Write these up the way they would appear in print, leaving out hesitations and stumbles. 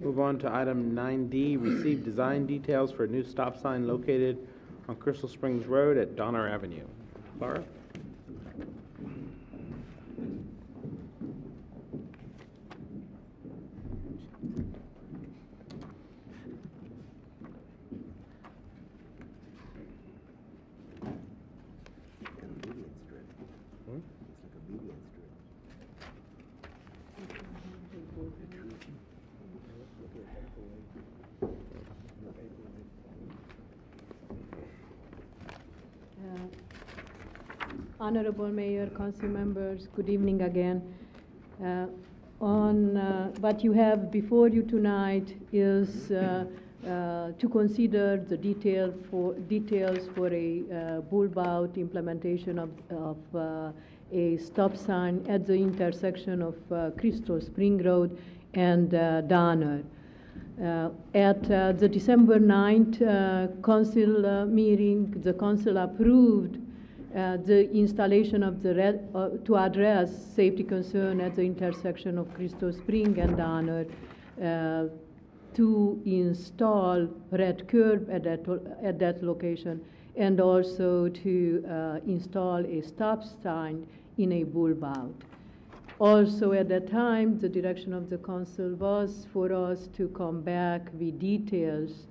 Move on to item 9D, receive design details for a new stop sign located on Crystal Springs Road at Donner Avenue. Laura? Honorable Mayor, Council members, good evening again. What you have before you tonight is to consider the details for a bulb-out implementation of a stop sign at the intersection of Crystal Spring Road and Donner. At the December 9th council meeting, the council approved the installation of the to address safety concern at the intersection of Crystal Spring and Donner, to install red curb at that location, and also to install a stop sign in a bulb out. Also at that time, the direction of the council was for us to come back with details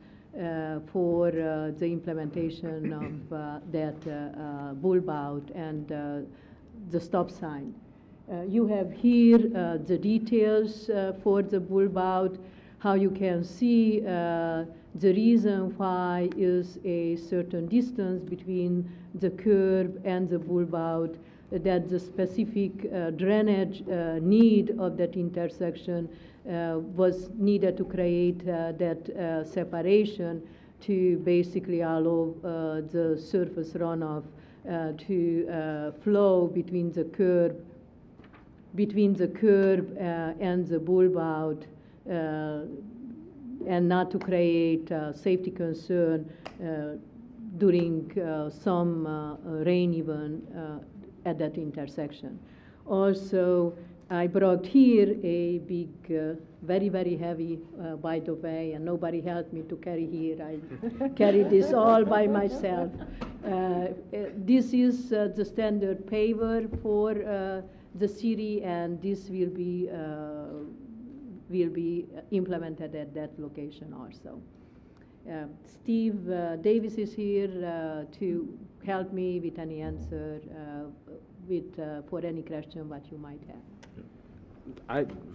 for the implementation of that bulb out and the stop sign. You have here the details for the bulb out. How you can see the reason why is a certain distance between the curb and the bulb out, that the specific drainage need of that intersection was needed to create that separation to basically allow the surface runoff to flow between the curb and the bulb out, and not to create safety concern during some rain event at that intersection. Also, I brought here a big, very, very heavy, by the way, and nobody helped me to carry here. I carried this all by myself. This is the standard paver for the city, and this will be implemented at that location also. Steve Davis is here to help me with any answer for any question what you might have.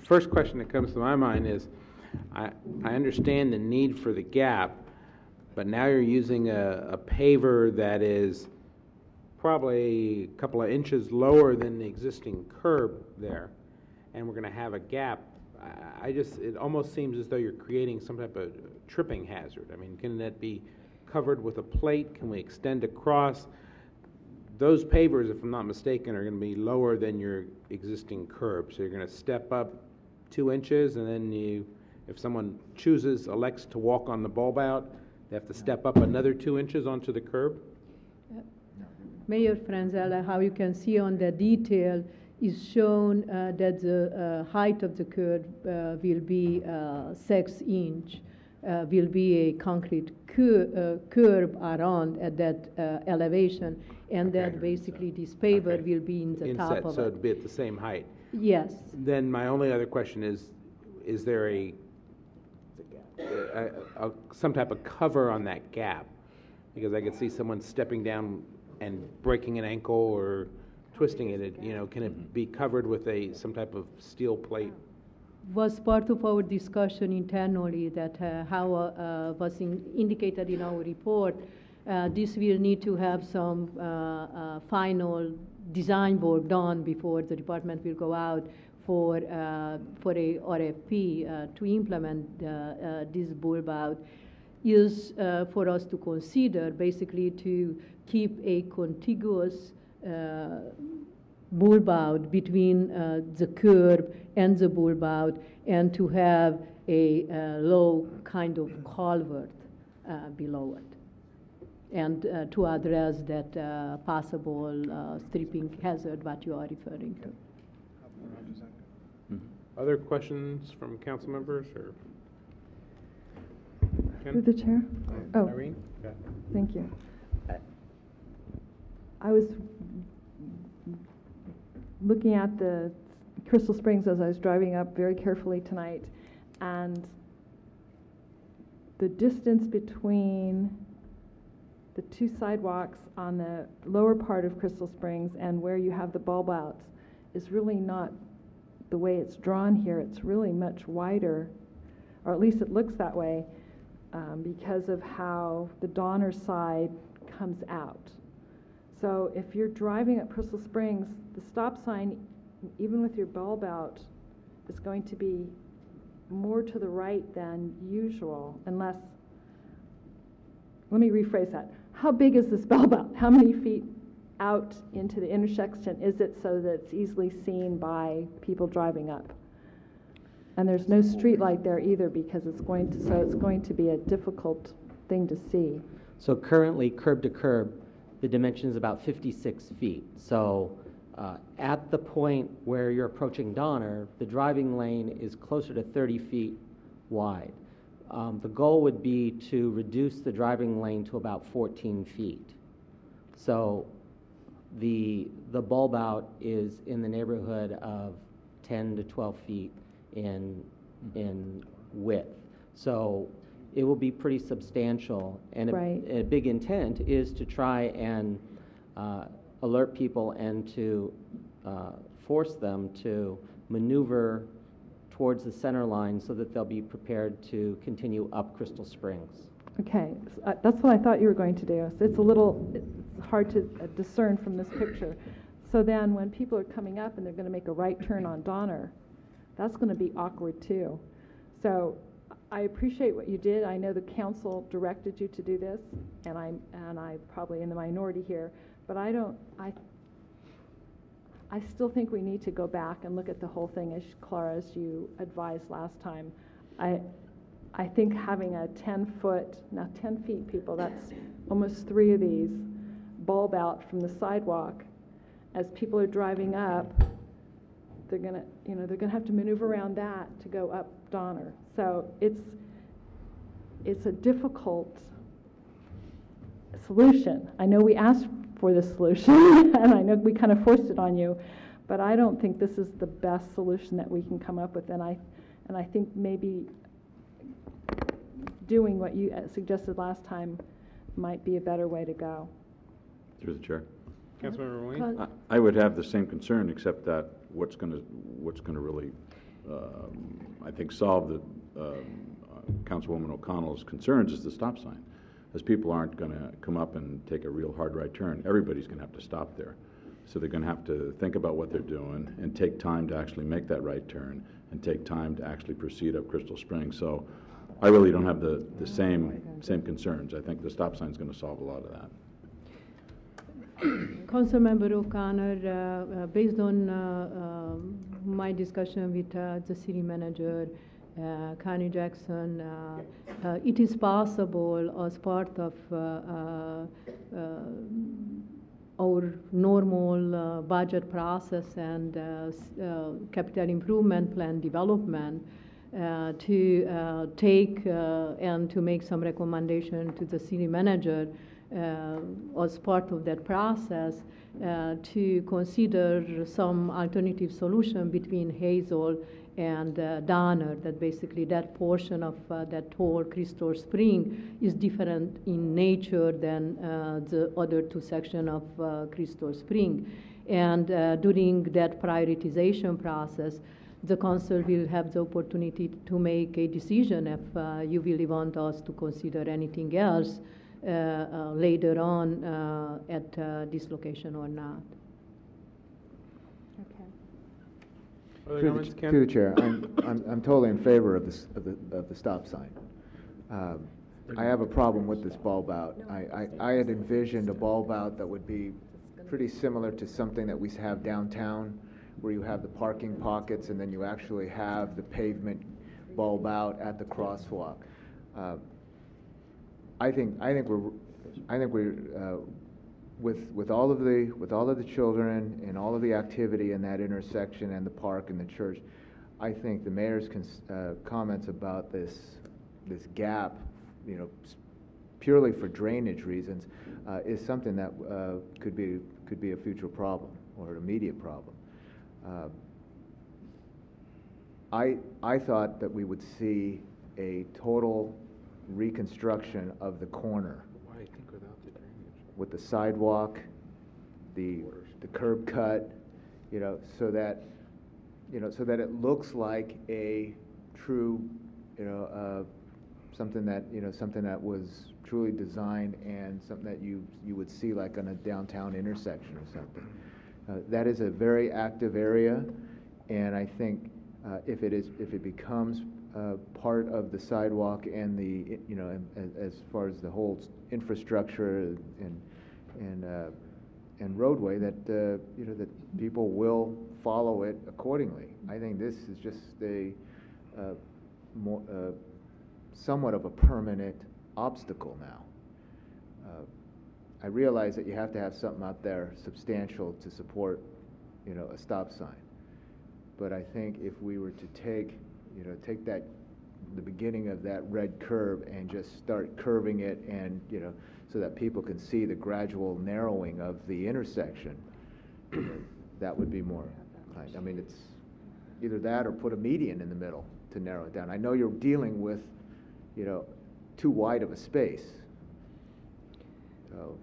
First question that comes to my mind is, I understand the need for the gap, but now you're using a paver that is probably a couple of inches lower than the existing curb there, and we're going to have a gap. It almost seems as though you're creating some type of tripping hazard. I mean, can that be covered with a plate? Can we extend across? Those pavers, if I'm not mistaken, are going to be lower than your existing curb. So you're going to step up 2 inches, and then if someone elects to walk on the bulb out, they have to step up another 2 inches onto the curb? Mayor Franzella, how you can see on the detail is shown that the height of the curb will be 6 inch, will be a concrete curb around at that elevation, and that basically this paver will be in the top of it. So it'll be at the same height? Yes. Then my only other question is there some type of cover on that gap? Because I could see someone stepping down and breaking an ankle or twisting it. Can it be covered with some type of steel plate? Was part of our discussion internally that how was indicated in our report. This will need to have some final design work done before the department will go out for a RFP to implement this bulb out. Is for us to consider basically to keep a contiguous bulb out between the curb and the bulb out, and to have a low kind of culvert below it, and to address that possible stripping hazard that you are referring to. Other questions from council members? Or Through the chair? Oh, Irene? thank you. I was looking at the Crystal Springs as I was driving up very carefully tonight, and the distance between the two sidewalks on the lower part of Crystal Springs and where you have the bulb outs is really not the way it's drawn here. It's really much wider, or at least it looks that way, because of how the Donner side comes out. So if you're driving up Crystal Springs, the stop sign, even with your bulb out, is going to be more to the right than usual, unless, let me rephrase that. How big is this bulb out? How many feet out into the intersection is it so that it's easily seen by people driving up? And there's no street light there either, because it's going to be a difficult thing to see. So currently, curb to curb, the dimension is about 56 feet. So at the point where you're approaching Donner, the driving lane is closer to 30 feet wide. The goal would be to reduce the driving lane to about 14 feet. So the bulb out is in the neighborhood of 10 to 12 feet in width. So it will be pretty substantial, and Right. a big intent is to try and alert people and to force them to maneuver towards the center line so that they'll be prepared to continue up Crystal Springs. Okay, that's what I thought you were going to do. So it's hard to discern from this picture. So then when people are coming up and they're going to make a right turn on Donner, that's going to be awkward too. So I appreciate what you did. I know the council directed you to do this, and I'm probably in the minority here, but I still think we need to go back and look at the whole thing, as Clara, as you advised last time. I think having a 10-foot, now 10 feet, people, that's almost 3 of these, bulb out from the sidewalk. As people are driving up, they're gonna have to maneuver around that to go up Donner. So it's a difficult solution. I know we asked for this solution, and I know we kind of forced it on you, but I don't think this is the best solution that we can come up with, and I think maybe doing what you suggested last time might be a better way to go. Through the chair. Councilmember Williams? I would have the same concern, except that what's going to really, I think, solve the Councilwoman O'Connell's concerns is the stop sign. As people aren't going to come up and take a real hard right turn, everybody's going to have to stop there. So they're going to have to think about what they're doing and take time to actually make that right turn and take time to actually proceed up Crystal Springs. So I really don't have the same concerns. I think the stop sign is going to solve a lot of that. Councilmember O'Connor, based on my discussion with the city manager, Connie Jackson, it is possible as part of our normal budget process and capital improvement plan development to take and to make some recommendation to the city manager as part of that process to consider some alternative solution between Hazel and Donner, that basically that portion of that whole Crystal Spring is different in nature than the other 2 sections of Crystal Spring. And during that prioritization process, the council will have the opportunity to make a decision if you really want us to consider anything else later on at this location or not. Other comments, Ken? Through the chair, I'm totally in favor of the stop sign. I have a problem with this bulb out. I had envisioned a bulb out that would be pretty similar to something that we have downtown, where you have the parking pockets and then you actually have the pavement bulb out at the crosswalk. I think we're with all of the children and all of the activity in that intersection and the park and the church, I think the mayor's comments about this gap purely for drainage reasons, is something that could be a future problem or an immediate problem. I thought that we would see a total reconstruction of the corner with the sidewalk, the curb cut, so that it looks like a true, something that was truly designed and something that you would see like on a downtown intersection or something. That is a very active area, and I think if it becomes part of the sidewalk and the as far as the whole infrastructure and roadway, that that people will follow it accordingly. I think this is just a somewhat of a permanent obstacle now. I realize that you have to have something out there substantial to support, a stop sign. But I think if we were to take the beginning of that red curve and just start curving it, and so that people can see the gradual narrowing of the intersection, that would be more kind. I mean, it's either that or put a median in the middle to narrow it down. I know you're dealing with, too wide of a space. So.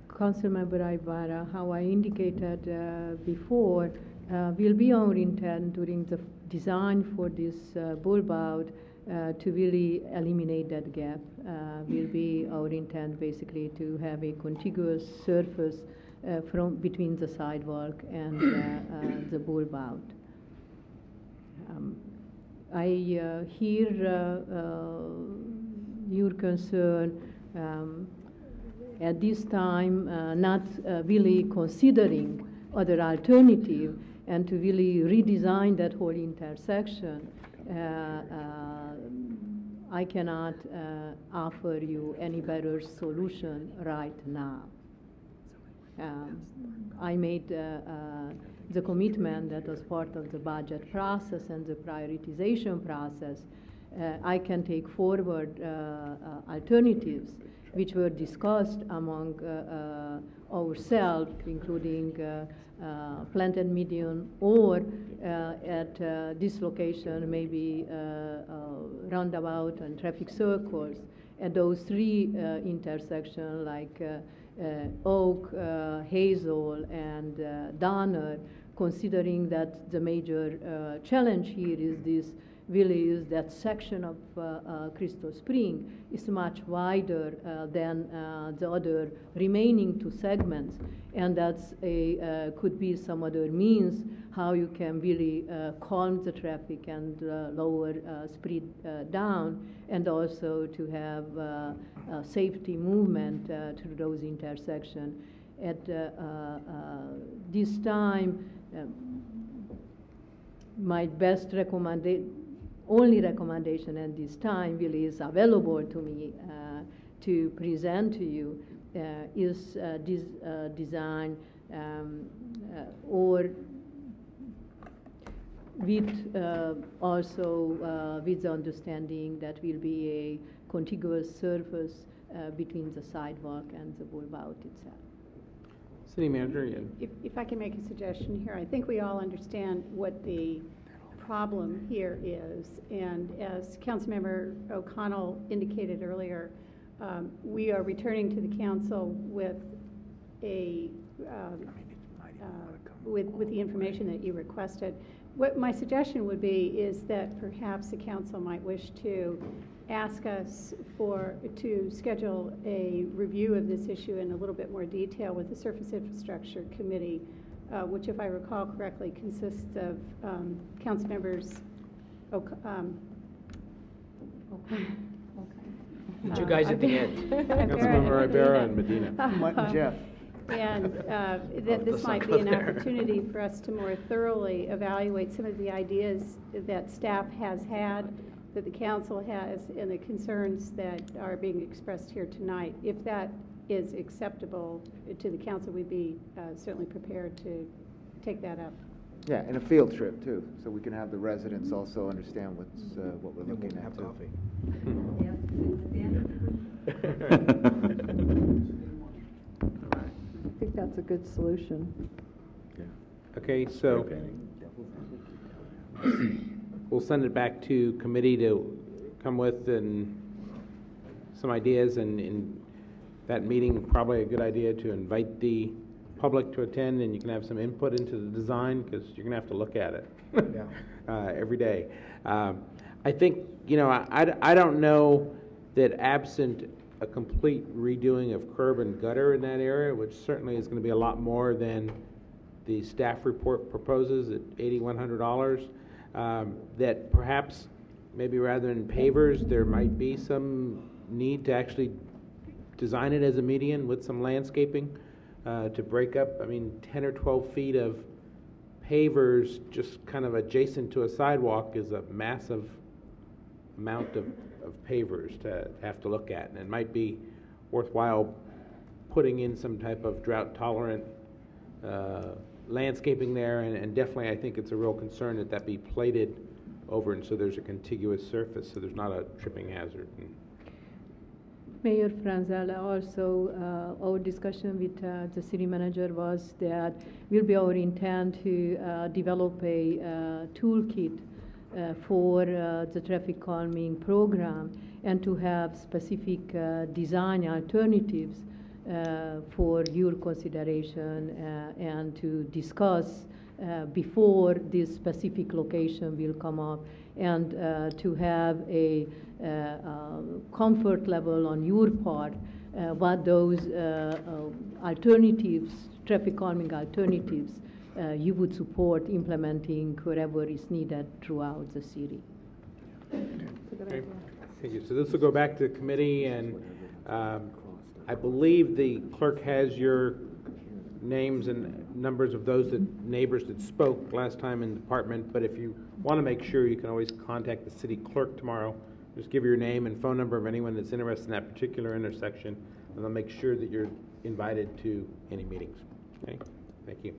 Councilmember Ibarra, how I indicated before, will be our intent during the design for this bulb out to really eliminate that gap. Will be our intent basically to have a contiguous surface from between the sidewalk and the bulb out. I hear your concern at this time, not really considering other alternative and to really redesign that whole intersection. I cannot offer you any better solution right now. I made the commitment that as part of the budget process and the prioritization process, I can take forward alternatives which were discussed among ourselves, including planted median, or at this location, maybe roundabout and traffic circles. At those three intersections, like Oak, Hazel, and Donner, considering that the major challenge here is this really is that section of Crystal Spring is much wider than the other remaining two segments, and that's could be some other means how you can really calm the traffic and lower speed down, and also to have safety movement through those intersections. At this time, my best only recommendation at this time really is available to me to present to you is this design or with also with the understanding that will be a contiguous surface between the sidewalk and the bulb out itself. City Manager, if I can make a suggestion here, I think we all understand what the problem here is, and as Councilmember O'Connell indicated earlier, we are returning to the council with a with the information that you requested. What my suggestion would be is that perhaps the council might wish to ask us to schedule a review of this issue in a little bit more detail with the Surface Infrastructure Committee, which, if I recall correctly, consists of council members. You guys at the end. Councilmember Ibarra and Medina. Mutt and Jeff. And that this might be an opportunity for us to more thoroughly evaluate some of the ideas that staff has had, that the council has, and the concerns that are being expressed here tonight. If that is acceptable to the council, we'd be certainly prepared to take that up. Yeah, and a field trip too, so we can have the residents also understand what we're looking at too. I think that's a good solution. Okay, so we'll send it back to committee to come with some ideas, and in that meeting, probably a good idea to invite the public to attend, and you can have some input into the design, because you're gonna have to look at it every day. I think, I don't know that absent a complete redoing of curb and gutter in that area, which certainly is gonna be a lot more than the staff report proposes at $8,100, that perhaps maybe rather than pavers, there might be some need to actually design it as a median with some landscaping to break up, 10 or 12 feet of pavers just kind of adjacent to a sidewalk is a massive amount of pavers to have to look at. And it might be worthwhile putting in some type of drought-tolerant landscaping there, and definitely I think it's a real concern that be plated over, and so there's a contiguous surface, so there's not a tripping hazard. Mayor Franzella, also our discussion with the city manager was that will be our intent to develop a toolkit for the traffic calming program, and to have specific design alternatives for your consideration and to discuss before this specific location will come up, and to have a comfort level on your part what those alternatives, traffic calming alternatives, you would support implementing wherever is needed throughout the city. Okay. Thank you. So this will go back to committee, and I believe the clerk has your names and numbers of those neighbors that spoke last time in the department, but if you want to make sure, you can always contact the city clerk tomorrow. Just give your name and phone number of anyone that's interested in that particular intersection, and they'll make sure that you're invited to any meetings. Okay? Thank you.